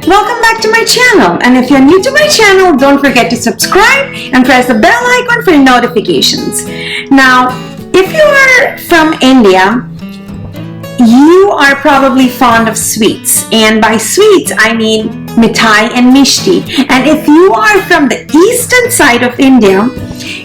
Welcome back to my channel, and if you're new to my channel, don't forget to subscribe and press the bell icon for notifications. Now, if you are from India, you are probably fond of sweets, and by sweets I mean mithai and mishti. And if you are from the eastern side of India,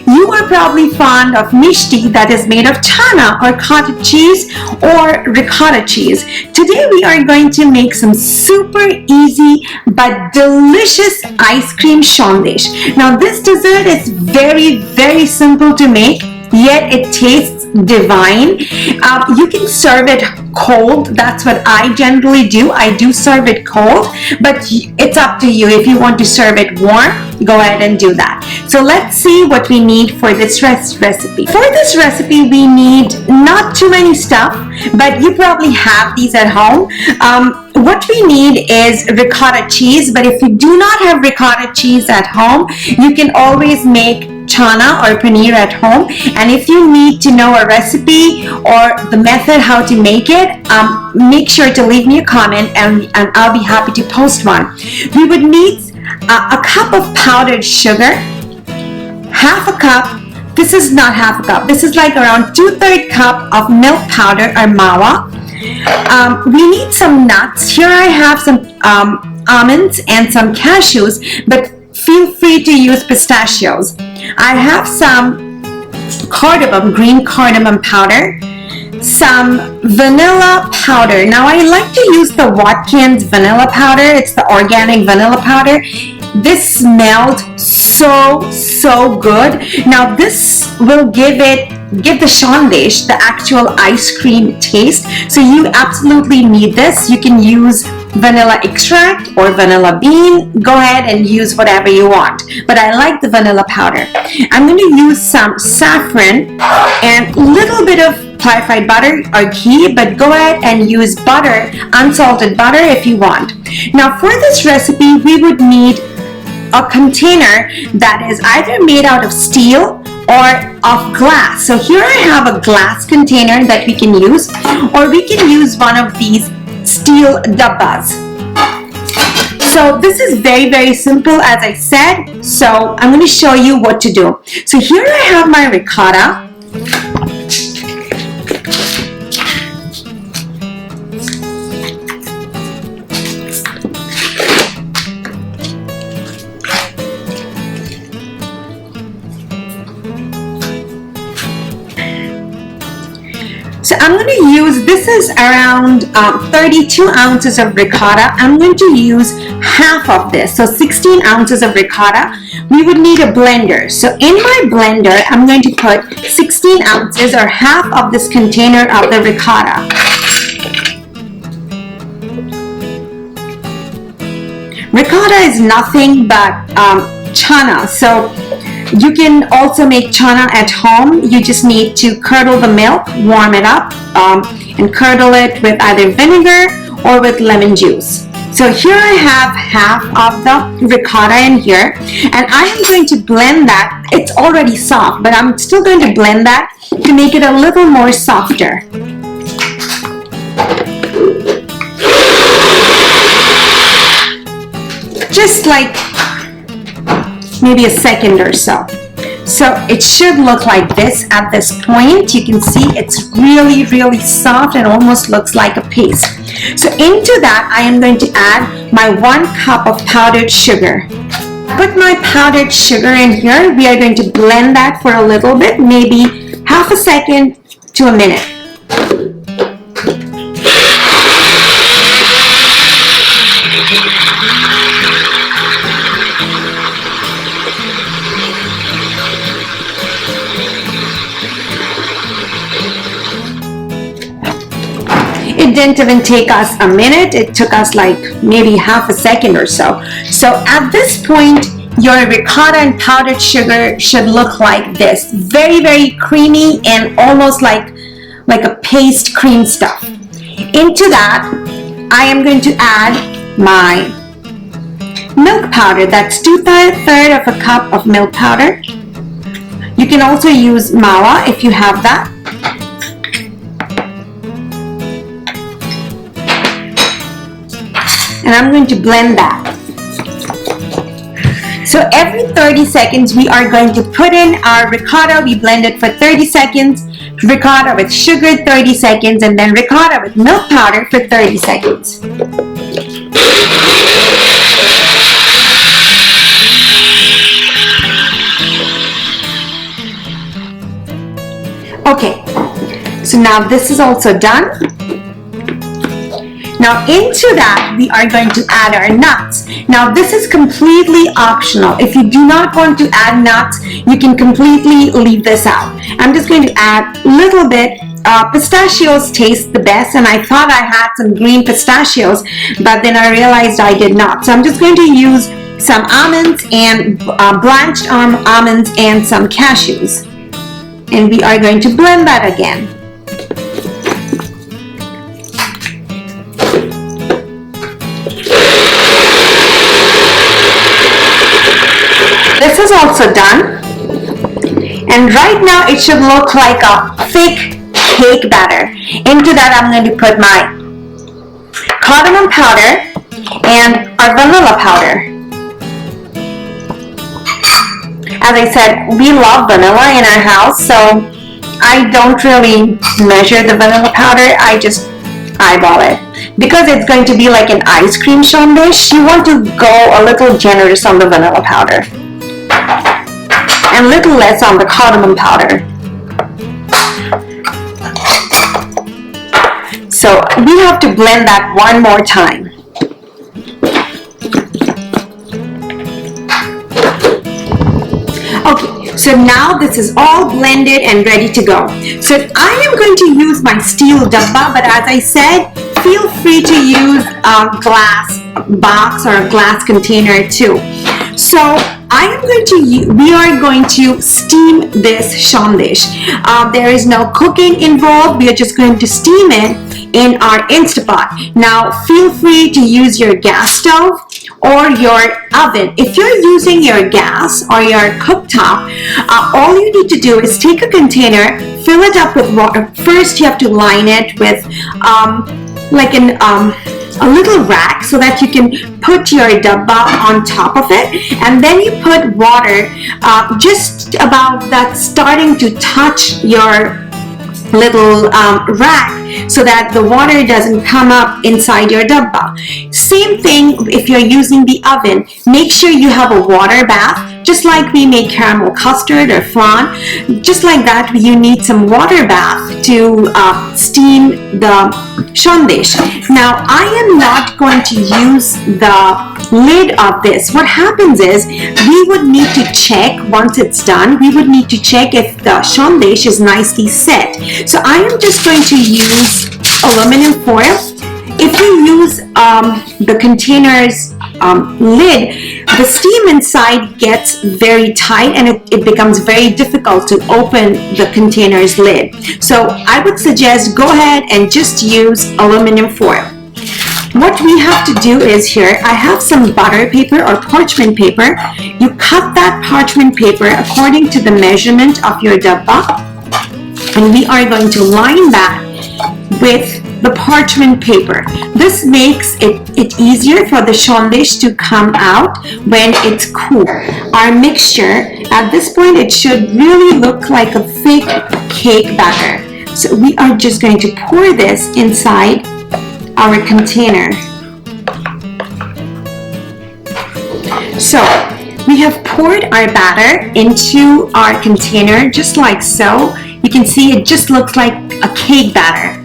you are probably fond of mishti that is made of chana or cottage cheese or ricotta cheese. Today we are going to make some super easy but delicious ice cream sandesh. Now this dessert is very simple to make, yet it tastes divine. You can serve it cold. That's what I generally do. I do serve it cold, but it's up to you. If you want to serve it warm, go ahead and do that. So let's see what we need for this recipe. For this recipe, we need not too many stuff, but you probably have these at home. What we need is ricotta cheese, but if you do not have ricotta cheese at home, you can always make chana or paneer at home. And if you need to know a recipe or the method how to make it, make sure to leave me a comment and I'll be happy to post one. We would need a cup of powdered sugar, half a cup. This is not half a cup. This is like around 2/3 cup of milk powder or mawa. We need some nuts. Here I have some almonds and some cashews, but feel free to use pistachios. I have some cardamom, green cardamom powder, some vanilla powder. Now I like to use the Watkins vanilla powder. It's the organic vanilla powder. This smelled so good. Now this will give the sandesh the actual ice cream taste. So you absolutely need this. You can use vanilla extract or vanilla bean. Go ahead and use whatever you want, but I like the vanilla powder. I'm going to use some saffron and a little bit of clarified butter or ghee, but go ahead and use butter, unsalted butter if you want. Now for this recipe, we would need a container that is either made out of steel or of glass. So here I have a glass container that we can use, or we can use one of these steel dabbas. So this is very simple, as I said. So I'm going to show you what to do. So here I have my ricotta. So I'm going to use, this is around 32 ounces of ricotta. I'm going to use half of this, so 16 ounces of ricotta. We would need a blender. So in my blender, I'm going to put 16 ounces or half of this container of the ricotta. Ricotta is nothing but chana. So you can also make chana at home. You just need to curdle the milk, warm it up, and curdle it with either vinegar or with lemon juice. So here I have half of the ricotta in here, and I am going to blend that. It's already soft, but I'm still going to blend that to make it a little more softer. Just like maybe a second or so. So it should look like this at this point. You can see it's really soft and almost looks like a paste. So into that, I am going to add my 1 cup of powdered sugar. Put my powdered sugar in here. We are going to blend that for a little bit, maybe half a second to a minute. It didn't even take us a minute. It took us like maybe half a second or so. So at this point, your ricotta and powdered sugar should look like this. Very creamy and almost like a paste cream stuff. Into that, I am going to add my milk powder. That's 2/3 of a cup of milk powder. You can also use mawa if you have that. and I'm going to blend that. So every 30 seconds we are going to put in our ricotta. We blend it for 30 seconds, ricotta with sugar 30 seconds, and then ricotta with milk powder for 30 seconds. Okay, so now this is also done. Now into that we are going to add our nuts. Now this is completely optional. If you do not want to add nuts, you can completely leave this out. I'm just going to add a little bit. Pistachios taste the best, and I thought I had some green pistachios, but then I realized I did not. So I'm just going to use some almonds and blanched almonds and some cashews. And we are going to blend that again. This is also done, and right now it should look like a thick cake batter. Into that I'm going to put my cardamom powder and our vanilla powder. As I said, we love vanilla in our house, so I don't really measure the vanilla powder, I just eyeball it. Because it's going to be like an ice cream sandesh, you want to go a little generous on the vanilla powder and a little less on the cardamom powder. So we have to blend that one more time. Okay, so now this is all blended and ready to go. So I am going to use my steel dabba, but as I said, feel free to use a glass box or a glass container too. So we are going to steam this sandesh. There is no cooking involved. We are just going to steam it in our Instapot. Now feel free to use your gas stove or your oven. If you're using your gas or your cooktop, all you need to do is take a container, fill it up with water. First you have to line it with a little rack so that you can put your dabba on top of it, and then you put water just about that starting to touch your little rack so that the water doesn't come up inside your dabba. Same thing if you're using the oven. Make sure you have a water bath, just like we make caramel custard or flan. Just like that, you need some water bath to steam the sandesh. Now I am not going to use the lid of this. What happens is we would need to check once it's done. We would need to check if the sandesh is nicely set. So I am just going to use aluminum foil. If you use the container's lid, the steam inside gets very tight and it becomes very difficult to open the container's lid. So I would suggest go ahead and just use aluminum foil. What we have to do is here, I have some butter paper or parchment paper. You cut that parchment paper according to the measurement of your dabba, and we are going to line that with the parchment paper. This makes it easier for the sandesh to come out when it's cool. Our mixture, at this point, it should really look like a thick cake batter. So we are just going to pour this inside our container. So we have poured our batter into our container just like so. You can see it just looks like a cake batter.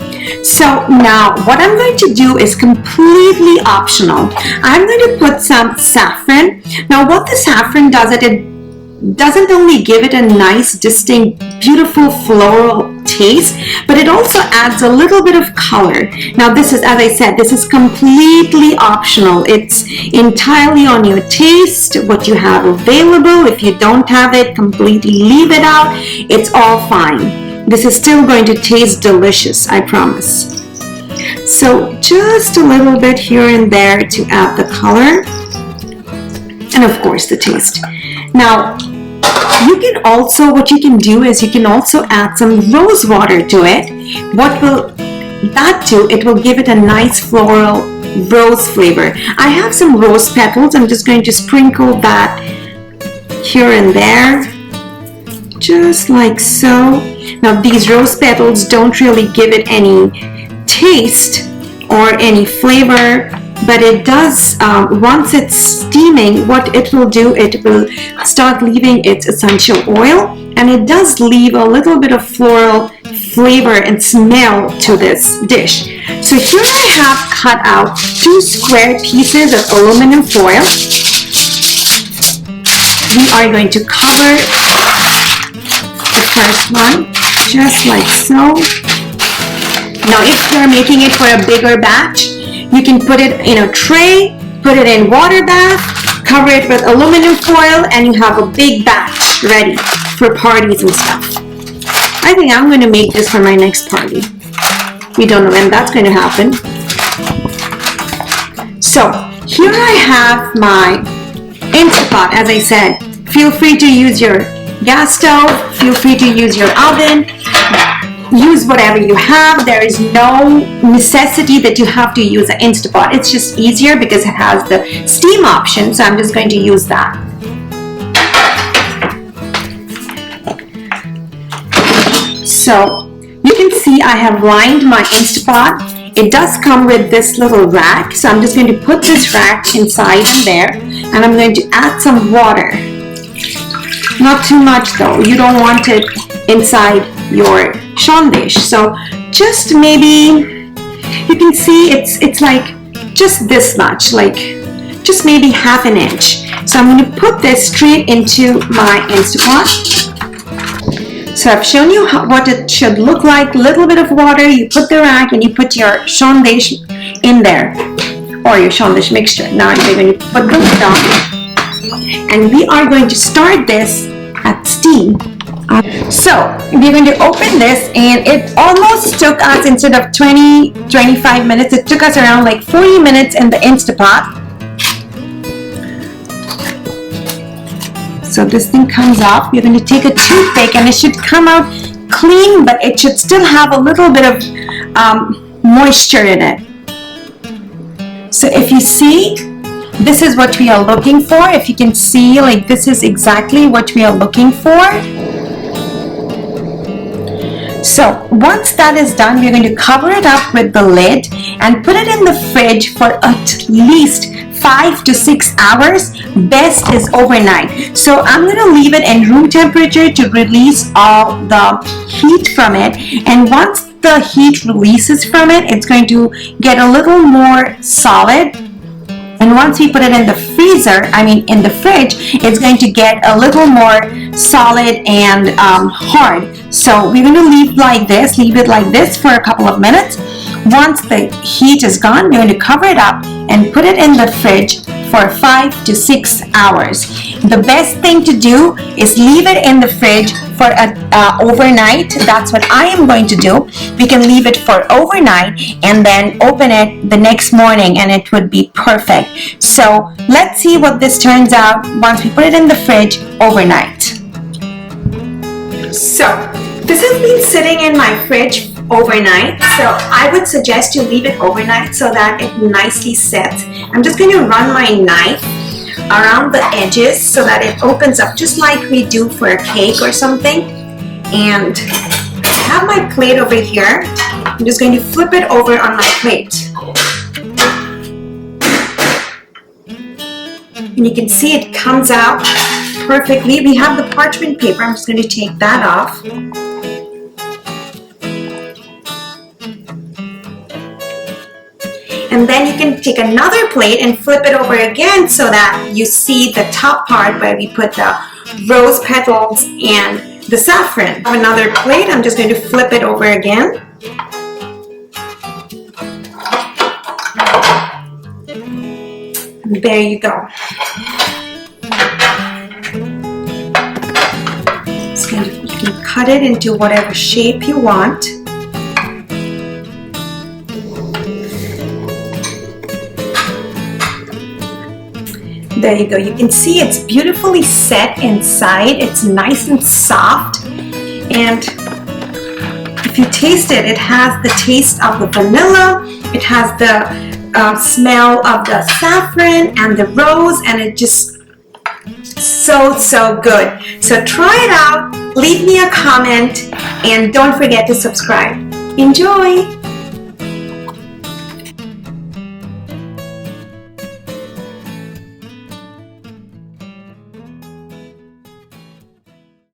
So now what I'm going to do is completely optional. I'm going to put some saffron. Now what the saffron does, it doesn't only give it a nice, distinct, beautiful floral taste, but it also adds a little bit of color. Now this is, as I said, this is completely optional. It's entirely on your taste, what you have available. If you don't have it, completely leave it out. It's all fine. This is still going to taste delicious, I promise. So just a little bit here and there to add the color and of course the taste. Now you can also, what you can do is you can also add some rose water to it. What will that do? It will give it a nice floral rose flavor. I have some rose petals. I'm just going to sprinkle that here and there, just like so. Now these rose petals don't really give it any taste or any flavor, but it does, once it's steaming, what it will do, it will start leaving its essential oil, and it does leave a little bit of floral flavor and smell to this dish. So here I have cut out 2 square pieces of aluminum foil. We are going to cover the first one, just like so. Now if you're making it for a bigger batch, you can put it in a tray, put it in water bath, cover it with aluminum foil, and you have a big batch ready for parties and stuff. I think I'm going to make this for my next party. We don't know when that's going to happen. So here I have my Instapot. As I said, feel free to use your gas stove, feel free to use your oven. Use whatever you have. There is no necessity that you have to use an Instapot. It's just easier because it has the steam option, so I'm just going to use that. So you can see I have lined my Instapot. It does come with this little rack, so I'm just going to put this rack inside and there, and I'm going to add some water. Not too much though. You don't want it inside your sandesh. So just maybe, you can see it's like just this much, like just maybe half an inch. So I'm going to put this straight into my Instapot. So I've shown you what it should look like. Little bit of water, you put the rack and you put your sandesh in there, or your sandesh mixture. Now you're going to put them down, and we are going to start this at steam. So we're going to open this, and it almost took us, instead of 20-25 minutes, it took us around like 40 minutes in the Instapot. So this thing comes off. We're going to take a toothpick, and it should come out clean, but it should still have a little bit of moisture in it. So if you see, this is what we are looking for. If you can see, like, this is exactly what we are looking for. So once that is done, we're going to cover it up with the lid and put it in the fridge for at least 5 to 6 hours. Best is overnight. So I'm going to leave it in room temperature to release all the heat from it. And once the heat releases from it, it's going to get a little more solid. And once we put it in the freezer, in the fridge, it's going to get a little more solid and hard. So we're going to leave it like this for a couple of minutes. Once the heat is gone, we're going to cover it up and put it in the fridge for 5 to 6 hours. The best thing to do is leave it in the fridge for overnight. That's what I am going to do. We can leave it for overnight and then open it the next morning, and it would be perfect. So let's see what this turns out once we put it in the fridge overnight. So this has been sitting in my fridge overnight, so I would suggest you leave it overnight so that it nicely sets. I'm just going to run my knife around the edges so that it opens up just like we do for a cake or something. And I have my plate over here. I'm just going to flip it over on my plate. And you can see it comes out perfectly. We have the parchment paper. I'm just going to take that off. And then you can take another plate and flip it over again so that you see the top part where we put the rose petals and the saffron. I have another plate. I'm just going to flip it over again. And there you go. So you can cut it into whatever shape you want. There you go. You can see it's beautifully set inside. It's nice and soft. And if you taste it, it has the taste of the vanilla. It has the smell of the saffron and the rose, and it just so good. So try it out, leave me a comment, and don't forget to subscribe. Enjoy!